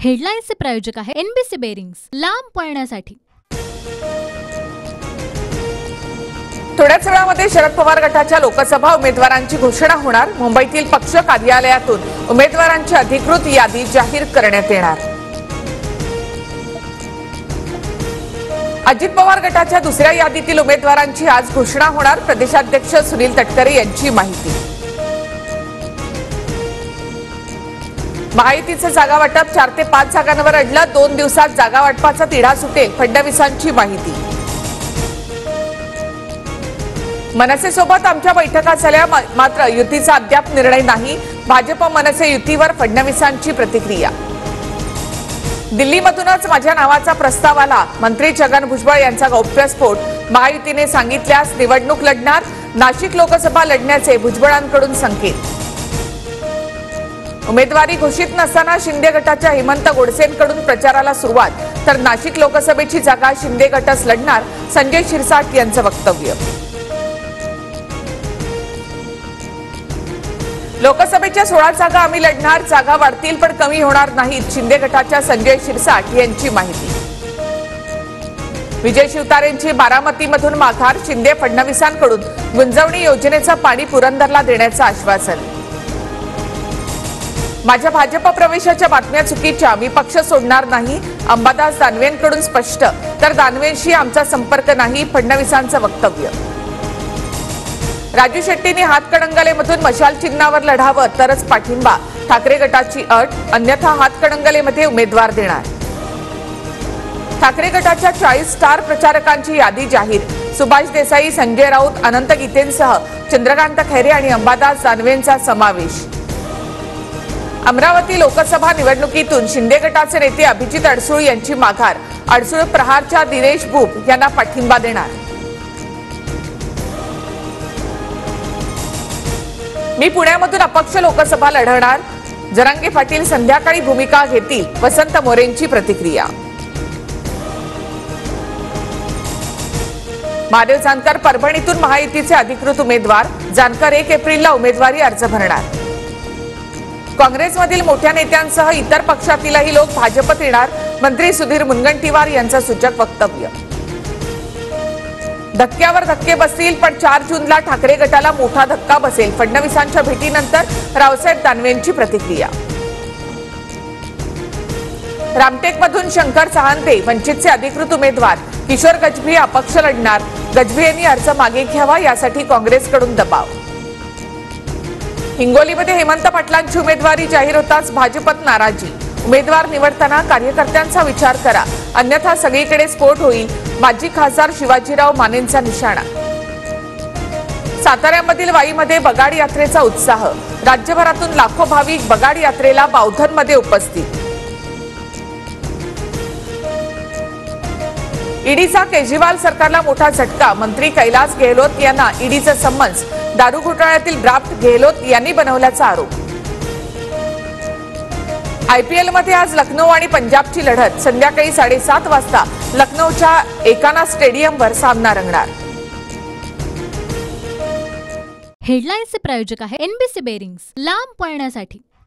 हेडलाईन्सचे प्रायोजक आहे NBC bearings, लांब पळण्यासाठी। थोड्याच वेळामध्ये शरद पवार गटाच्या लोकसभा उमेदवारांची घोषणा होणार। मुंबईतील पक्ष कार्यालयातून उमेदवारांची अधिकृत यादी जाहीर करण्यात येणार। अजित पवार गटाच्या दुसऱ्या यादीतील उमेदवारांची आज घोषणा होणार। प्रदेशाध्यक्ष सुनील तटकरे यांची माहिती। महायुतीचं जागा वाटप 4 ते 5 जागांवर अडलं। 2 दिवसात जागा वाटपाचा तिढा सुटेल, फडणवीसांची माहिती। मनसेसोबत आमच्या बैठका झाल्या, मात्र युतीचा अद्याप निर्णय नाही। भाजप मनसे युतीवर फडणवीसांची प्रतिक्रिया। दिल्लीमधूनच माझ्या नावाचा प्रस्ताव आला, मंत्री छगन भुजबळ यांचा गौप्यस्फोट। महायुतीने सांगितल्यास निवडणूक लढणार, नाशिक लोकसभा लढण्याचे भुजबळांकडून संकेत। उमेदवारी घोषित नसताना शिंदे गटाच्या हेमंत गोडसेंकडून प्रचाराला सुरुवात, तर नाशिक लोकसभेची जागा शिंदे गटच लढणार, संजय शिरसाट यांचं वक्तव्य। लोकसभेच्या 16 जागा आम्ही लढणार, जागा वाढतील पण कमी होणार नाहीत, शिंदे गटाच्या संजय शिरसाट यांची माहिती। विजय शिवतारेंची बारामतीमधून माघार, शिंदे फडणवीसांकडून गुंजवणी योजनेचं पाणी पुरंदरला देण्याचं आश्वासन। माझ्या भाजप प्रवेशाच्या बातम्या चुकीच्या, मी पक्ष सोडणार नाही, अंबादास दानवेंकडून स्पष्ट, तर दानवेंशी आमचा संपर्क नाही, फडणवीसांचं वक्तव्य। राजू शेट्टींनी हातकणंगलेमधून मशाल चिन्हावर लढावं तरच पाठिंबा, ठाकरे गटाची अट, अन्यथा हातकणंगलेमध्ये उमेदवार देणार। ठाकरे गटाच्या 40 स्टार प्रचारकांची यादी जाहीर, सुभाष देसाई, संजय राऊत, अनंत गीतेंसह चंद्रकांत खैरे आणि अंबादास दानवेंचा समावेश। अमरावती लोकसभा निवडणुकीतून शिंदे गटाचे नेते अभिजित अडसूळ यांची माघार, अडसूळ प्रहारच्या दिनेश बुब यांना पाठिंबा देणार। मी पुण्यामधून अपक्ष लोकसभा लढवणार, जरांगे पाटील संध्याकाळी भूमिका घेतील, वसंत मोरेंची प्रतिक्रिया। महादेव जानकर परभणीतून महायुतीचे अधिकृत उमेदवार, जानकर 1 एप्रिलला उमेदवारी अर्ज भरणार। काँग्रेसमधील मोठ्या नेत्यांसह इतर पक्षातीलही लोक भाजपत येणार, मंत्री सुधीर मुनगंटीवार यांचं सूचक वक्तव्य। धक्क्यावर धक्के बसतील पण 4 जूनला ठाकरे गटाला मोठा धक्का बसेल, फडणवीसांच्या भेटीनंतर रावसाहेब दानवेंची प्रतिक्रिया। रामटेकमधून शंकर चहांते वंचितचे अधिकृत उमेदवार, किशोर गजभिये अपक्ष लढणार, गजभियेंनी अर्ज मागे घ्यावा यासाठी काँग्रेसकडून दबाव। हिंगोलीमध्ये हेमंत पाटलांची उमेदवारी जाहीर होताच भाजपत नाराजी, उमेदवार निवडताना कार्यकर्त्यांचा विचार करा, अन्यथा सगळीकडे स्फोट होईल, माजी खासदार शिवाजीराव मानेंचा निशाणा। साताऱ्यामधील वाईमध्ये बगाड यात्रेचा उत्साह, राज्यभरातून लाखो भाविक बगाड यात्रेला बावधनमध्ये उपस्थित। ईडीचा केजरीवाल सरकारला मोठा झटका, मंत्री कैलास गेहलोत यांना ईडीचं समन्स, दारू घोटाळ्यातील ड्राफ्ट गेहलोत यांनी बनवल्याचा आरोप। IPL मध्ये आज लखनौ आणि पंजाबची लढत, संध्याकाळी 7:30 वाजता लखनौच्या एकाना स्टेडियमवर सामना रंगणार। हेडलाईन्सचे प्रायोजक आहे NBC बेरिंग्स, लांब पळण्यासाठी।